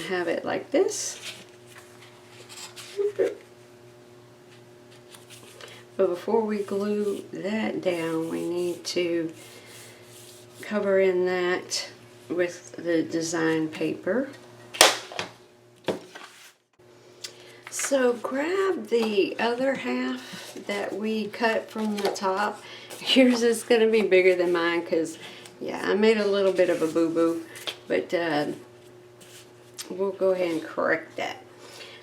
have it like this. But before we glue that down, we need to cover in that with the design paper. So grab the other half that we cut from the top. Yours is going to be bigger than mine because, yeah, I made a little bit of a boo-boo, but we'll go ahead and correct that.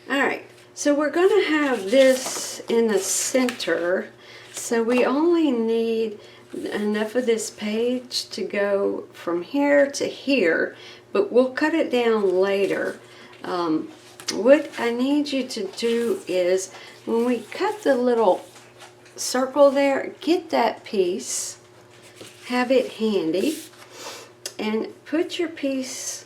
Alright, so we're going to have this in the center, so we only need enough of this page to go from here to here, but we'll cut it down later. What I need you to do is, when we cut the little circle there, get that piece, have it handy, and put your piece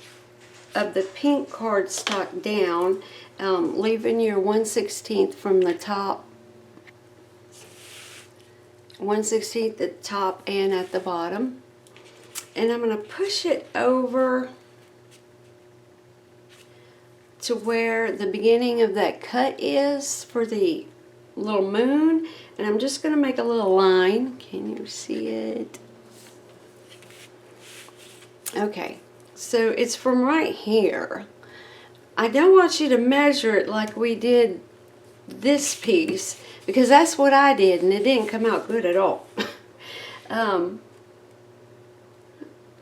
of the pink cardstock down, leaving your 1/16 from the top, 1/16 at the top and at the bottom. And I'm going to push it over to where the beginning of that cut is for the little moon, and I'm just going to make a little line. Can you see it? Okay, so it's from right here. I don't want you to measure it like we did this piece, because that's what I did and it didn't come out good at all. Let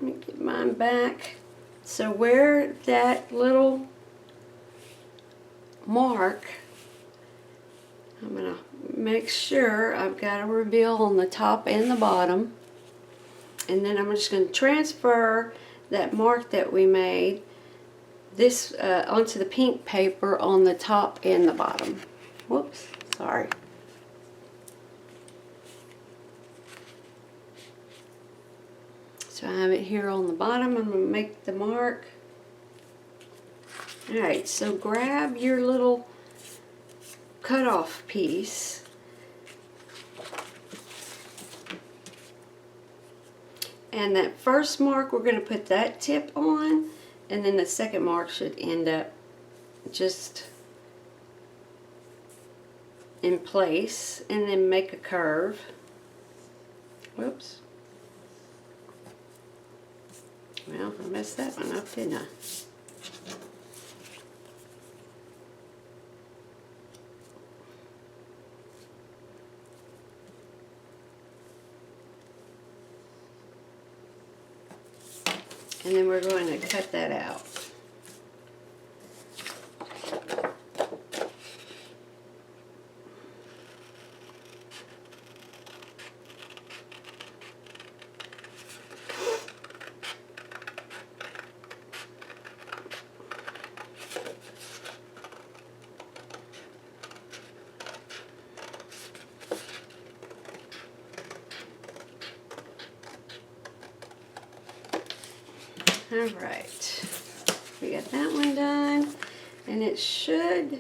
me get mine back. So where that little mark, I'm going to make sure I've got a reveal on the top and the bottom, and then I'm just going to transfer that mark that we made this onto the pink paper on the top and the bottom. Whoops, sorry. So I have it here on the bottom. I'm going to make the mark. Alright, so grab your little cutoff piece, and that first mark we're going to put that tip on, and then the second mark should end up just in place, and then make a curve. Whoops. Well, I messed that one up, didn't I? And then we're going to cut that out. Alright, we got that one done, and it should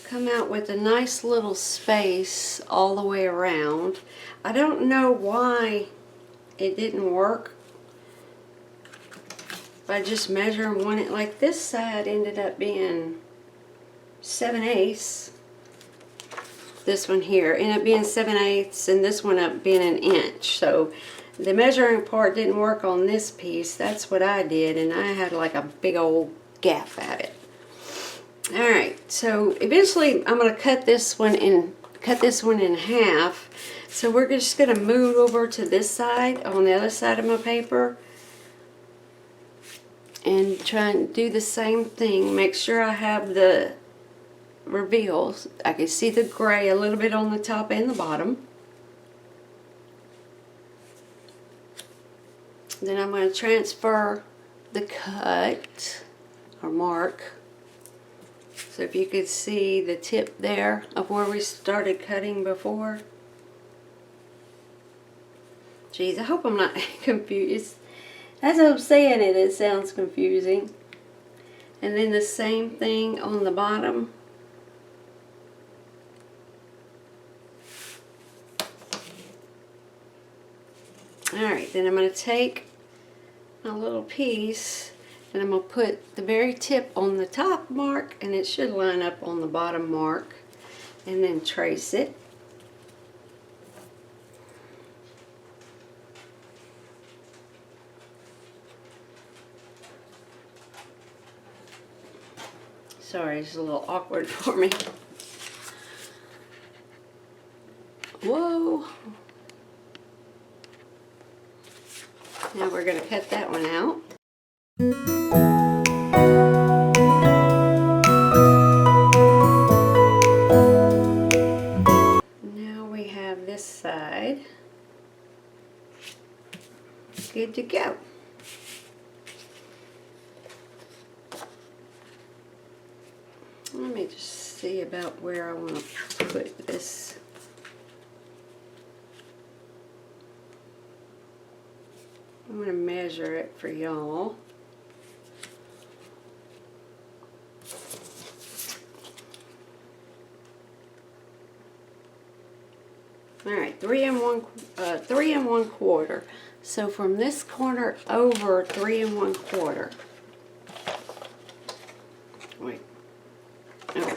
come out with a nice little space all the way around. I don't know why it didn't work by just measuring one. Like this side ended up being 7/8. This one here ended up being 7/8, and this one up being an inch. So the measuring part didn't work on this piece. That's what I did, and I had like a big old gap at it. Alright, so eventually I'm going to cut this one in half. So we're just going to move over to this side, on the other side of my paper, and try and do the same thing. Make sure I have the reveals. I can see the gray a little bit on the top and the bottom. Then I'm going to transfer the cut or mark. So if you could see the tip there of where we started cutting before. Geez, I hope I'm not confused. As I'm saying it, it sounds confusing. And then the same thing on the bottom. Alright, then I'm going to take my little piece, And I'm going to put the very tip on the top mark, and it should line up on the bottom mark, and then trace it. Sorry, it's a little awkward for me. Whoa. Now we're going to cut that one out. Now we have this side good to go. Let me just see about where I want to put this. I'm going to measure it for y'all. All right, 3 1/4. So from this corner over 3 1/4. Wait. Okay.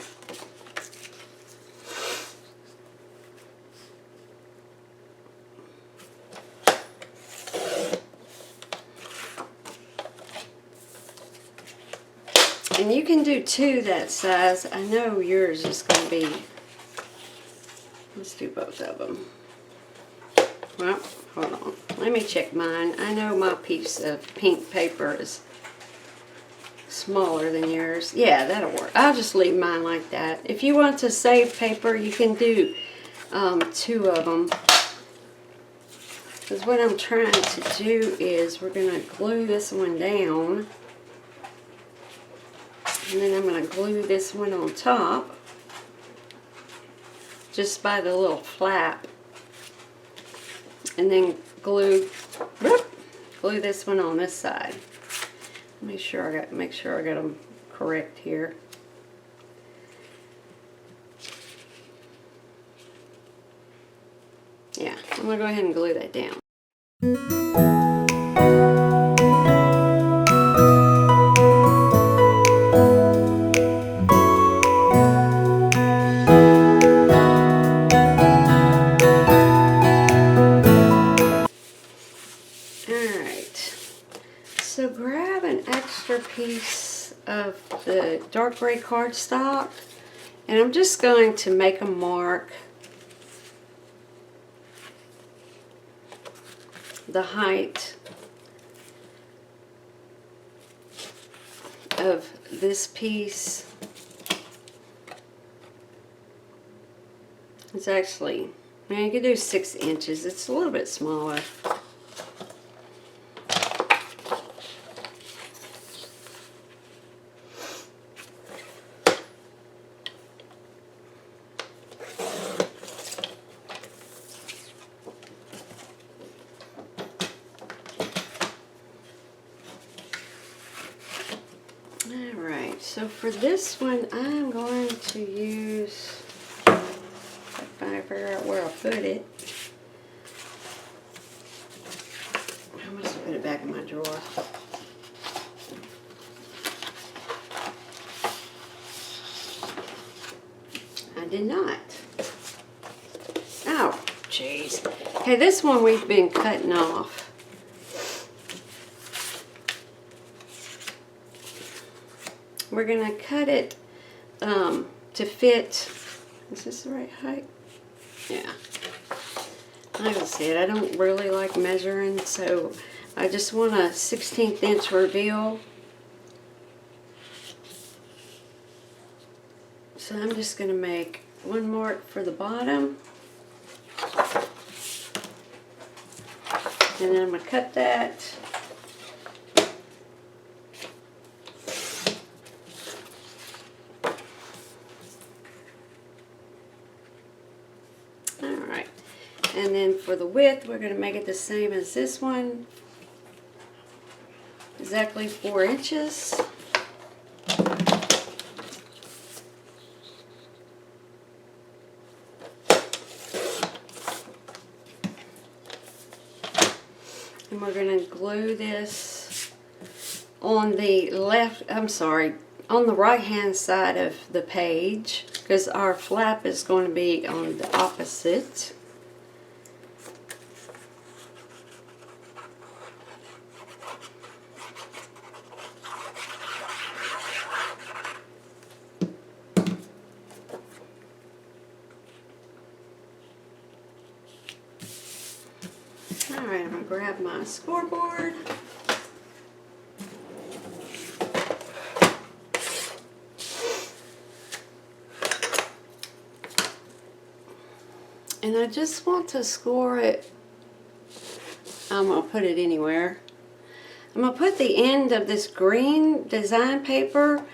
And you can do 2 that size. I know yours is going to be, let's do both of them. Well, hold on. Let me check mine. I know my piece of pink paper is smaller than yours. Yeah, that'll work. I'll just leave mine like that. If you want to save paper, you can do 2 of them. Because what I'm trying to do is we're going to glue this one down. And then I'm going to glue this one on top. Just by the little flap. And then glue this one on this side. Make sure I got them correct here. Yeah, I'm gonna go ahead and glue that down. So grab an extra piece of the dark gray cardstock, and I'm just going to make a mark the height of this piece. It's actually, you could do 6 inches. It's a little bit smaller. Alright, so for this one I'm going to use, if I figure out where I put it, I must put it back in my drawer. I did not. Oh, jeez. Okay, this one we've been cutting off. We're going to cut it to fit. Is this the right height? Yeah. Like I said, I don't really like measuring, so I just want a 1/16 inch reveal. So I'm just going to make one mark for the bottom. And then I'm going to cut that. Alright. And then for the width, we're going to make it the same as this one. Exactly 4 inches. And we're going to glue this on the on the right hand side of the page, because our flap is going to be on the opposite. Alright, I'm going to grab my scoreboard. And I just want to score it. I'm going to put it anywhere. I'm going to put the end of this green design paper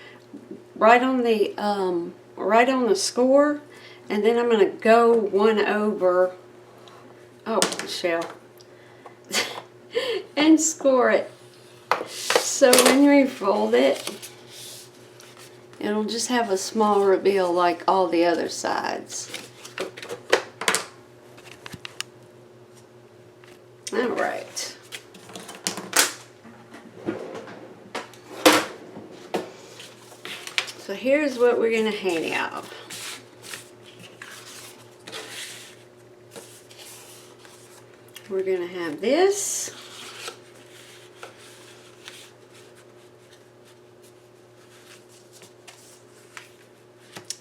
right on the score, and then I'm going to go one over. Oh, Michelle. And score it. So when we fold it, it'll just have a small reveal like all the other sides. Alright. So here's what we're going to hang out. We're going to have this.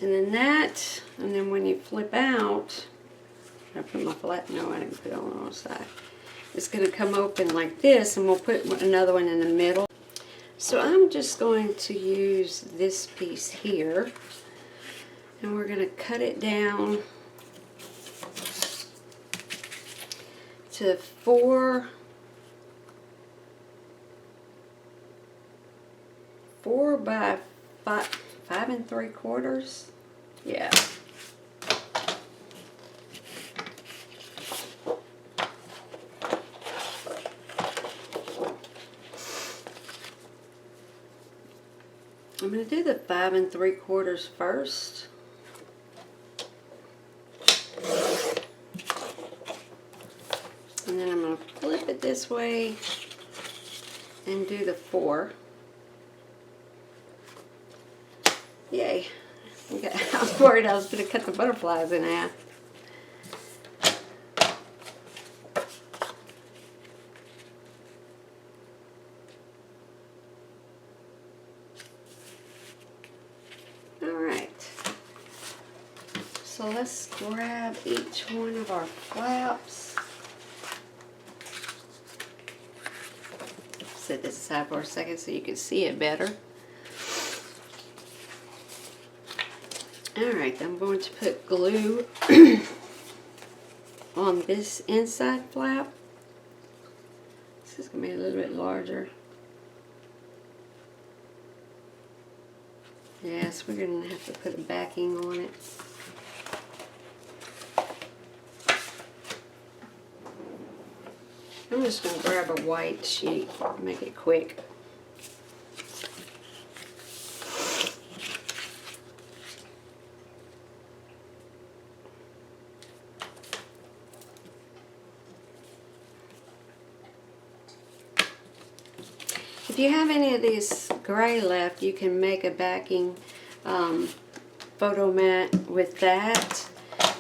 And then that, and then when you flip out, I put my flap, no, I didn't put it on the wrong side. It's going to come open like this, and we'll put another one in the middle. So I'm just going to use this piece here, and we're going to cut it down to 4 by 5 3/4. Yeah. I'm going to do the 5 3/4 first. And then I'm going to flip it this way and do the 4. Yay. Okay. I was worried I was going to cut the butterflies in half. Alright. So let's grab each one of our flaps. Set this aside for a second so you can see it better. Alright, I'm going to put glue on this inside flap. This is going to be a little bit larger. Yes, we're going to have to put a backing on it. I'm just going to grab a white sheet and make it quick. If you have any of this gray left, you can make a backing photo mat with that.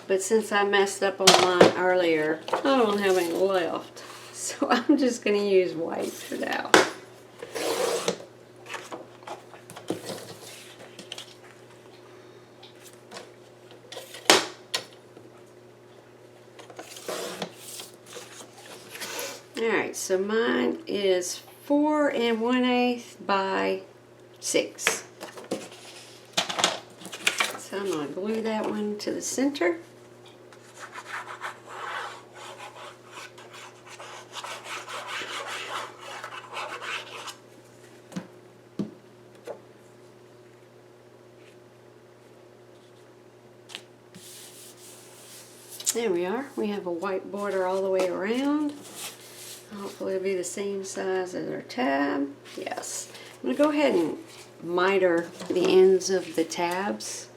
But since I messed up on mine earlier, I don't have any left. So I'm just going to use white for now. Alright, so mine is 4 1/8 by 6. So I'm going to glue that one to the center. There we are. We have a white border all the way around. Hopefully it'll be the same size as our tab. Yes. I'm going to go ahead and miter the ends of the tabs.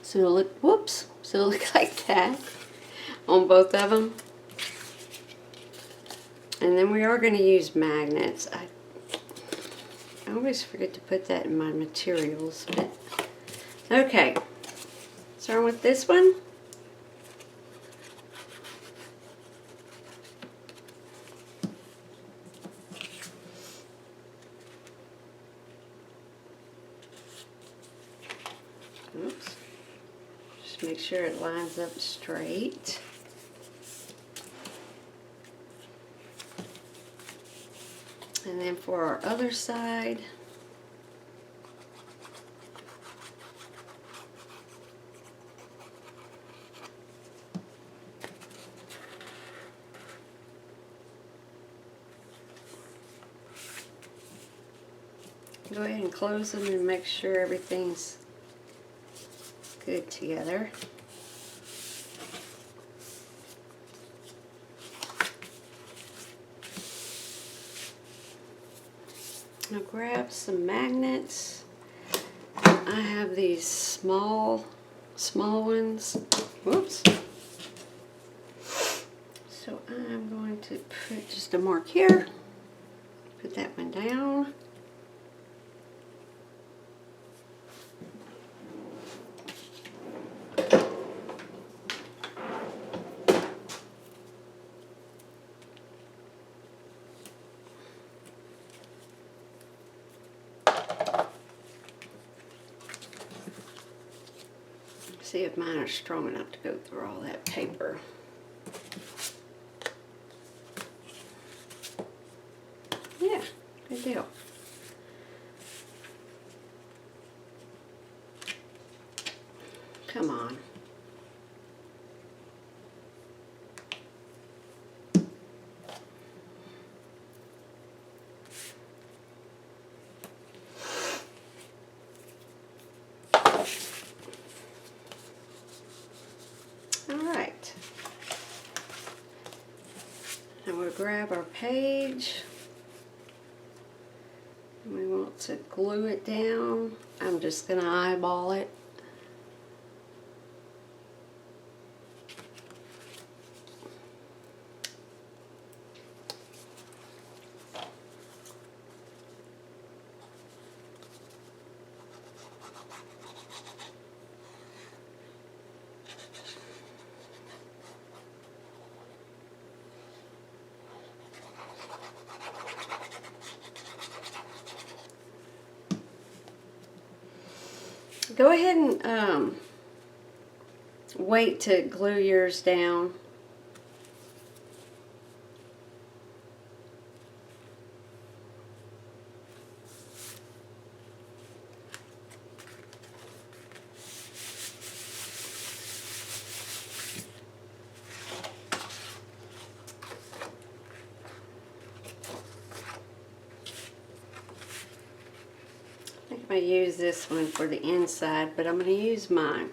So it'll look, whoops, so it'll look like that on both of them. And then we are going to use magnets. I always forget to put that in my materials, but okay. Starting with this one. Oops. Just make sure it lines up straight. And then for our other side, go ahead and close them and make sure everything's good together. Now grab some magnets. I have these small ones. Whoops. So I'm going to put just a mark here. Put that one down. See if mine are strong enough to go through all that paper. Yeah, good deal. Come on. Alright. Now we'll grab our page. We want to glue it down. I'm just going to eyeball it. Go ahead and wait to glue yours down. I use this one for the inside, but I'm going to use my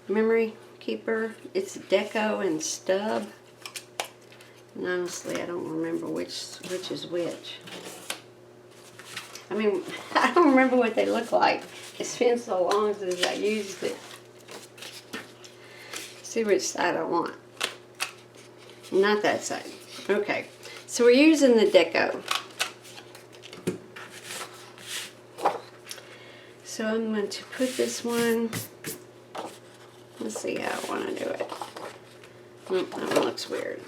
memory keeper. It's Deco and Stub. And honestly, I don't remember which is which. I mean, I don't remember what they look like. It's been so long since I used it. See which side I want. Not that side. Okay, so we're using the Deco. So I'm going to put this one, let's see how I want to do it. That one looks weird.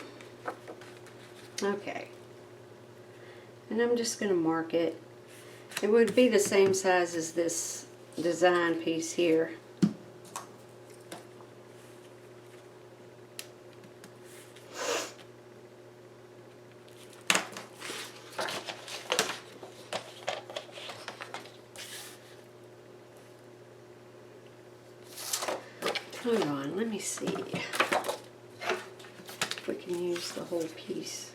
Okay. And I'm just going to mark it. It would be the same size as this design piece here. Hold on, let me see if we can use the whole piece.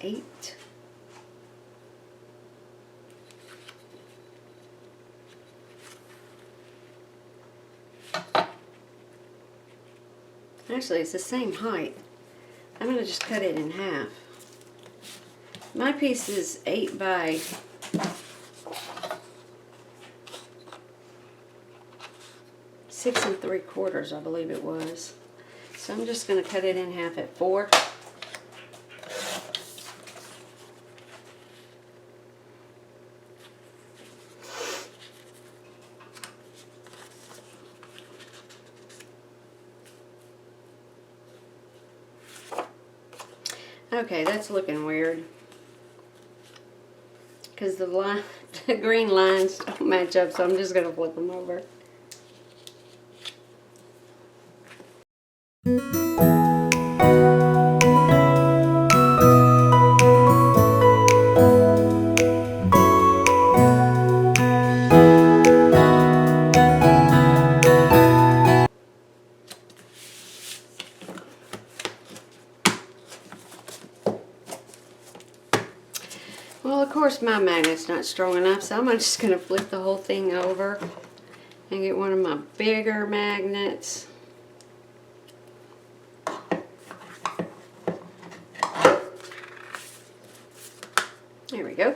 8. Actually, it's the same height. I'm going to just cut it in half. My piece is 8 by 6 3/4, I believe it was. So I'm just going to cut it in half at 4. Okay, that's looking weird. Because the green lines don't match up, so I'm just going to flip them over. Well, of course my magnet's not strong enough, so I'm just going to flip the whole thing over and get one of my bigger magnets. There we go.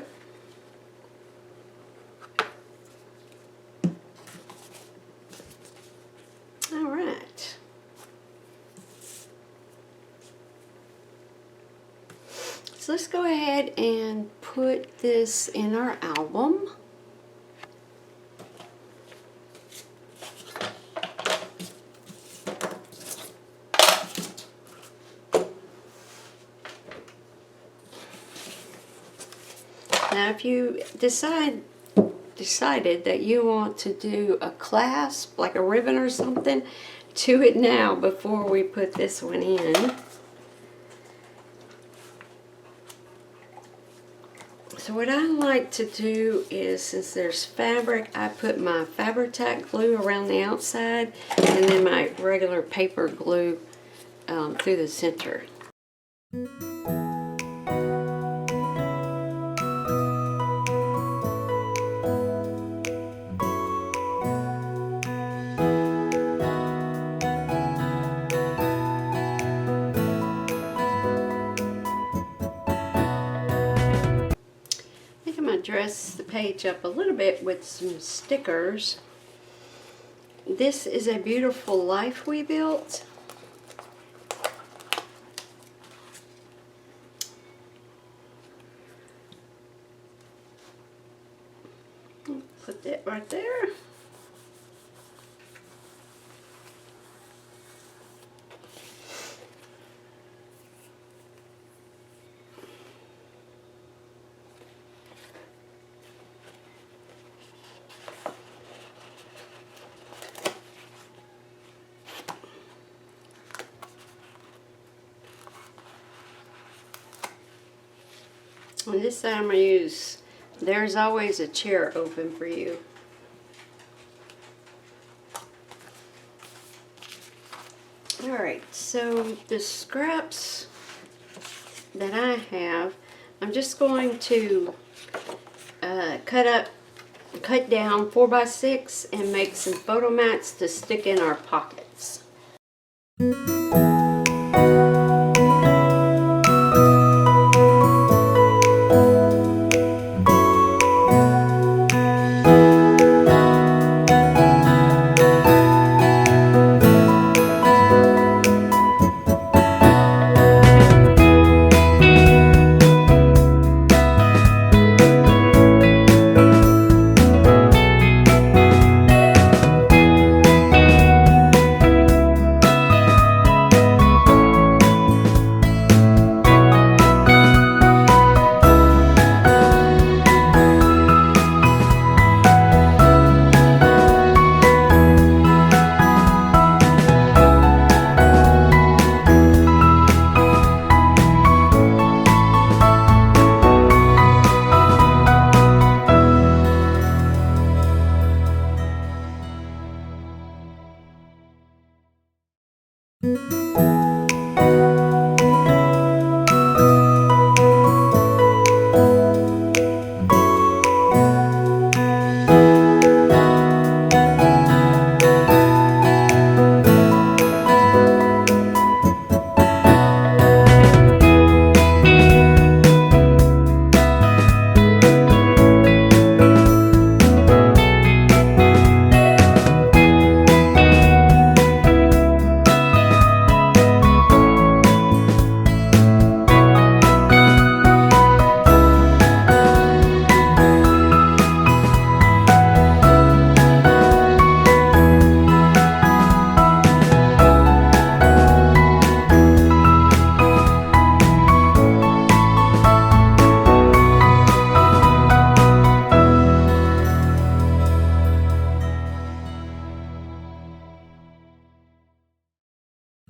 All right. So let's go ahead and put this in our album. Now if you decided that you want to do a clasp, like a ribbon or something, do it now before we put this one in. So what I like to do is, since there's fabric, I put my Fabri-Tac glue around the outside and then my regular paper glue through the center. Dress the page up a little bit with some stickers. This is a beautiful life we built. Put that right there. And this side I'm going to use There's Always a Chair Open for You. Alright, so the scraps that I have, I'm just going to cut down 4x6 and make some photo mats to stick in our pockets.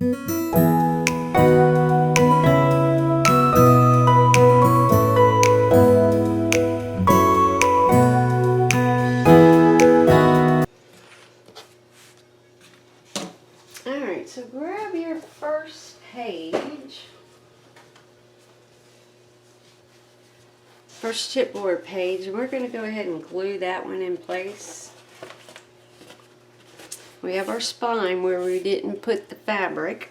Alright, so grab your first page. First chipboard page. We're going to go ahead and glue that one in place. We have our spine where we didn't put the fabric.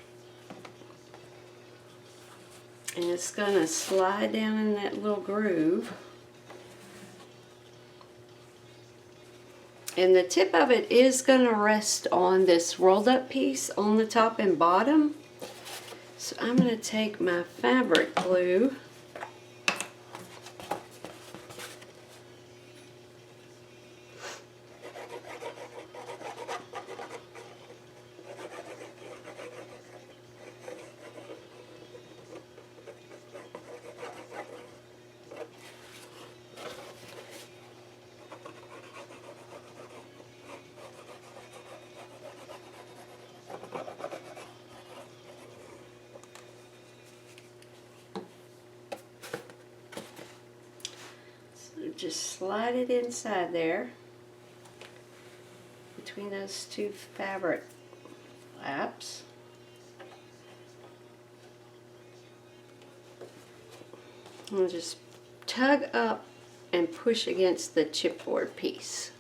And it's going to slide down in that little groove. And the tip of it is going to rest on this rolled up piece on the top and bottom. So I'm going to take my fabric glue just slide it inside there between those two fabric flaps. And just tug up and push against the chipboard piece.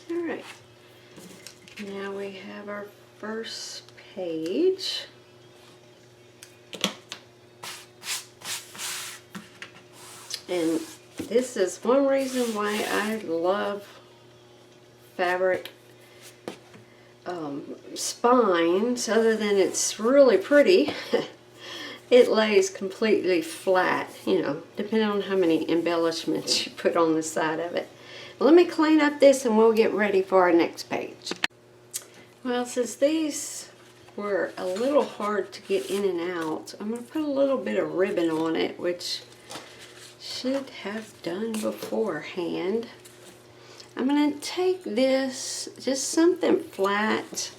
Alright, now we have our first page. And this is one reason why I love fabric spines, other than it's really pretty. It lays completely flat, you know, depending on how many embellishments you put on the side of it. Let me clean up this and we'll get ready for our next page. Well, since these were a little hard to get in and out, I'm going to put a little bit of ribbon on it, which should have done beforehand. I'm going to take this, just something flat,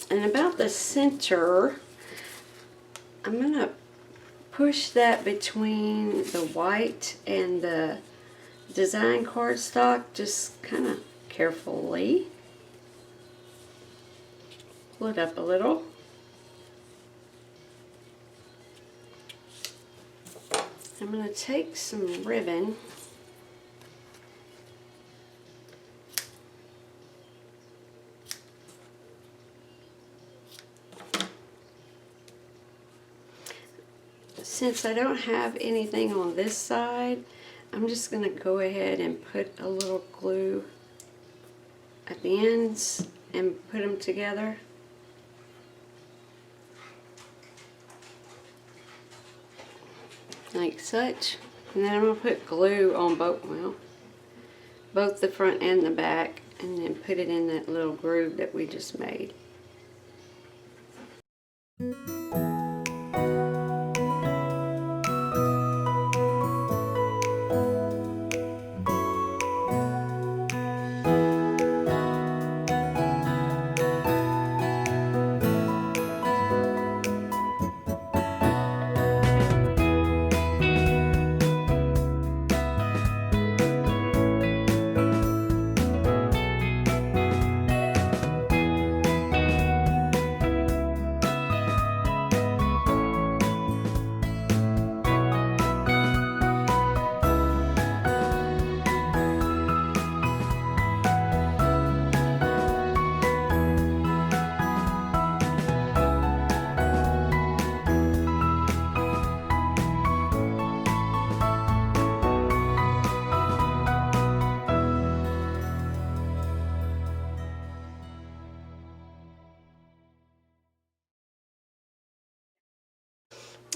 and about the center, I'm going to push that between the white and the design cardstock, just kind of carefully. Pull it up a little. I'm going to take some ribbon since I don't have anything on this side, I'm just going to go ahead and put a little glue at the ends and put them together. Like such. And then I'm going to put glue on both the front and the back, and then put it in that little groove that we just made.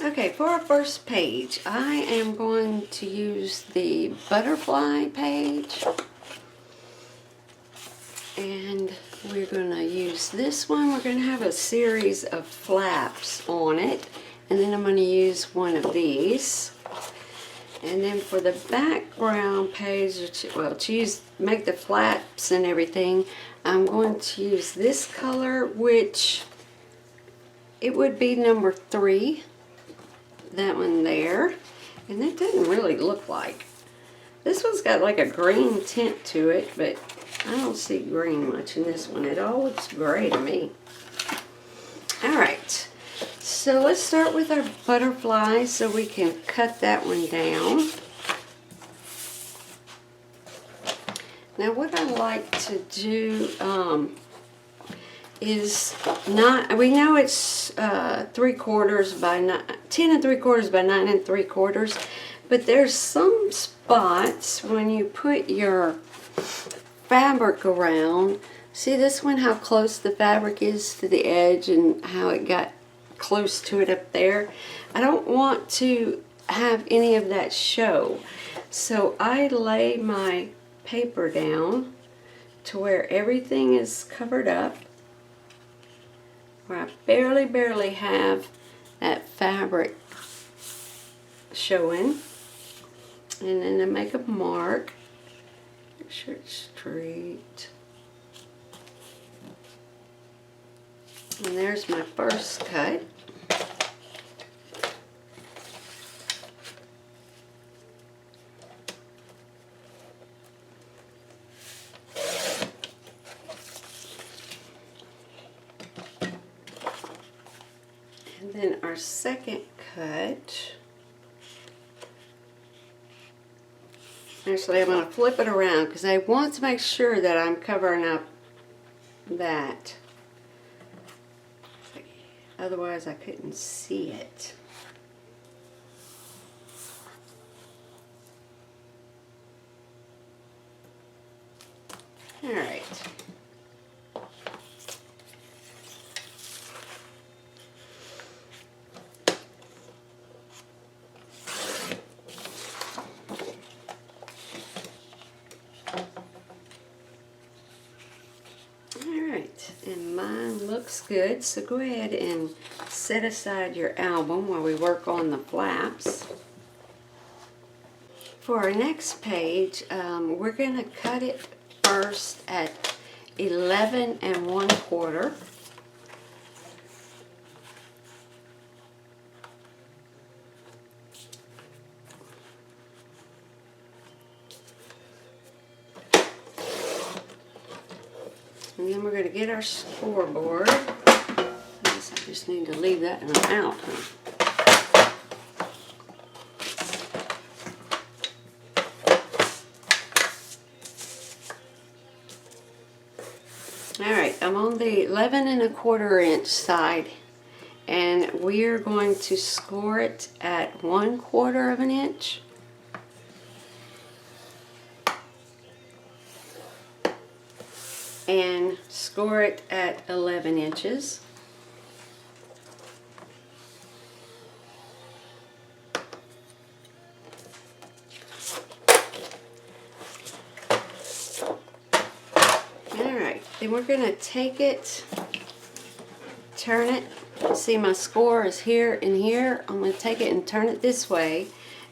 Okay, for our first page, I am going to use the butterfly page. And we're going to use this one. We're going to have a series of flaps on it. And then I'm going to use one of these. And then for the background page, make the flaps and everything, I'm going to use this color, which it would be number 3. That one there. And that doesn't really look like. This one's got like a green tint to it, but I don't see green much in this one. It all looks gray to me. Alright, so let's start with our butterfly so we can cut that one down. Now what I like to do is we know it's 3/4 by 10 3/4 by 9 3/4, but there's some spots when you put your fabric around. See this one, how close the fabric is to the edge and how it got close to it up there. I don't want to have any of that show. So I lay my paper down to where everything is covered up, where I barely have that fabric showing. And then I make a mark. Make sure it's straight. And there's my first cut. And then our second cut. Actually, I'm going to flip it around because I want to make sure that I'm covering up that. Otherwise, I couldn't see it. All right. And mine looks good, so go ahead and set aside your album while we work on the flaps. For our next page, we're going to cut it first at 11 1/4. And then we're going to get our scoreboard. I guess I just need to leave that one out, huh? Alright, I'm on the 11 1/4 inch side, and we're going to score it at 1/4 of an inch. And score it at 11 inches. Alright, then we're going to take it, turn it. See, my score is here and here. I'm going to take it and turn it this way,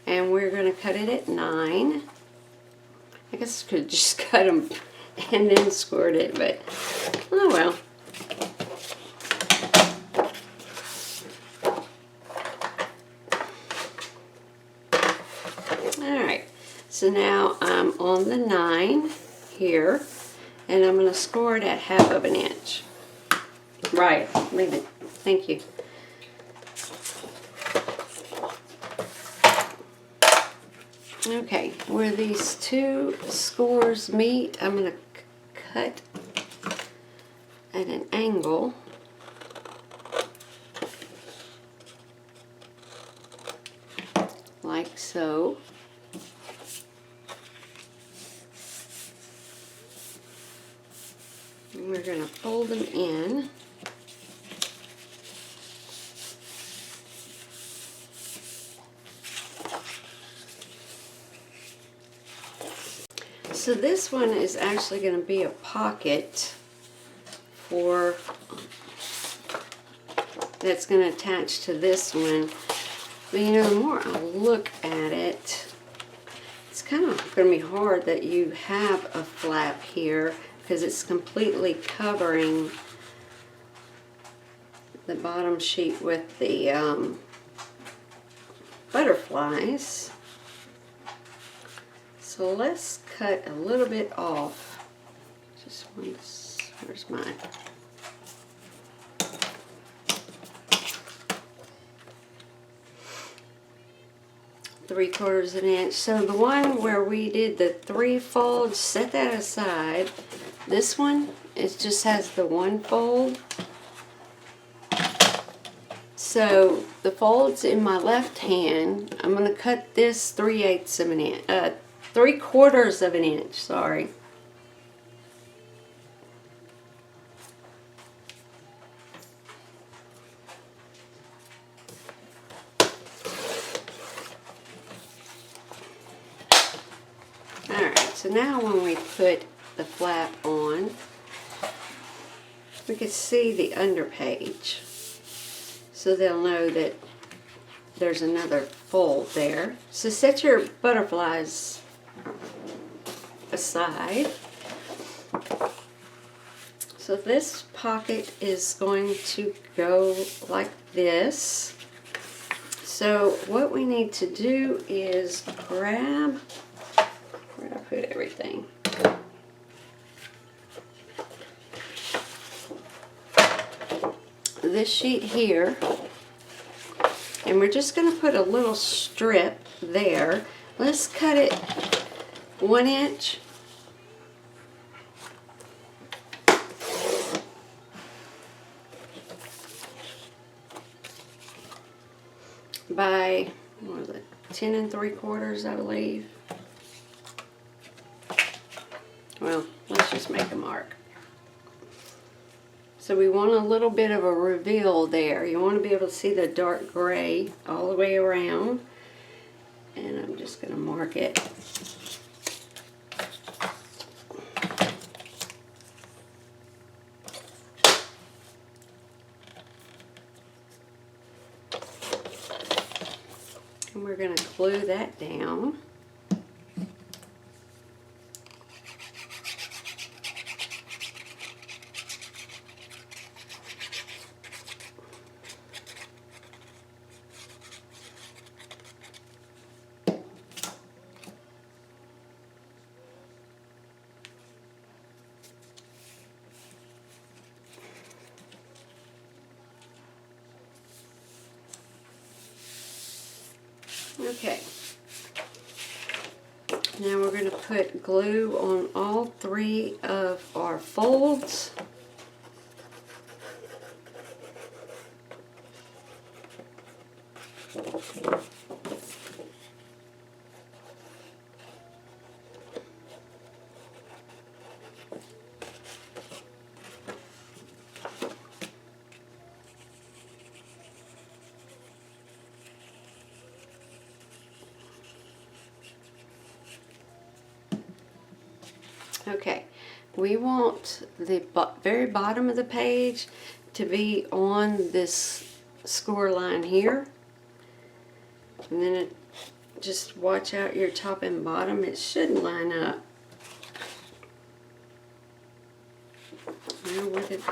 and we're going to cut it at 9. I guess I could just cut them and then scored it, but oh well. Alright, so now I'm on the 9 here, and I'm going to score it at 1/2 of an inch. Right, leave it. Thank you. Okay, where these two scores meet, I'm going to cut at an angle. Like so. And we're going to fold them in. So this one is actually going to be a pocket for that's going to attach to this one. But you know, the more I look at it, it's kind of going to be hard that you have a flap here because it's completely covering the bottom sheet with the butterflies. So let's cut a little bit off. Just once. Where's mine? Three-quarters of an inch. So the one where we did the 3 folds, set that aside. This one, it just has the 1 fold. So the folds in my left hand, I'm going to cut this 3/8 of an inch, 3/4 of an inch, sorry. Alright, so now when we put the flap on, we can see the underpage. So they'll know that there's another fold there. So set your butterflies aside. So this pocket is going to go like this. So what we need to do is grab, where did I put everything? This sheet here, and we're just going to put a little strip there. Let's cut it 1 inch by, what was it, 10 3/4, I believe. Well, let's just make a mark. So we want a little bit of a reveal there. You want to be able to see the dark gray all the way around. And I'm just going to mark it. And we're going to glue that down. Okay, now we're going to put glue on all 3 of our folds. Okay, we want the very bottom of the page to be on this score line here. And then just watch out your top and bottom. It should line up. Now, where did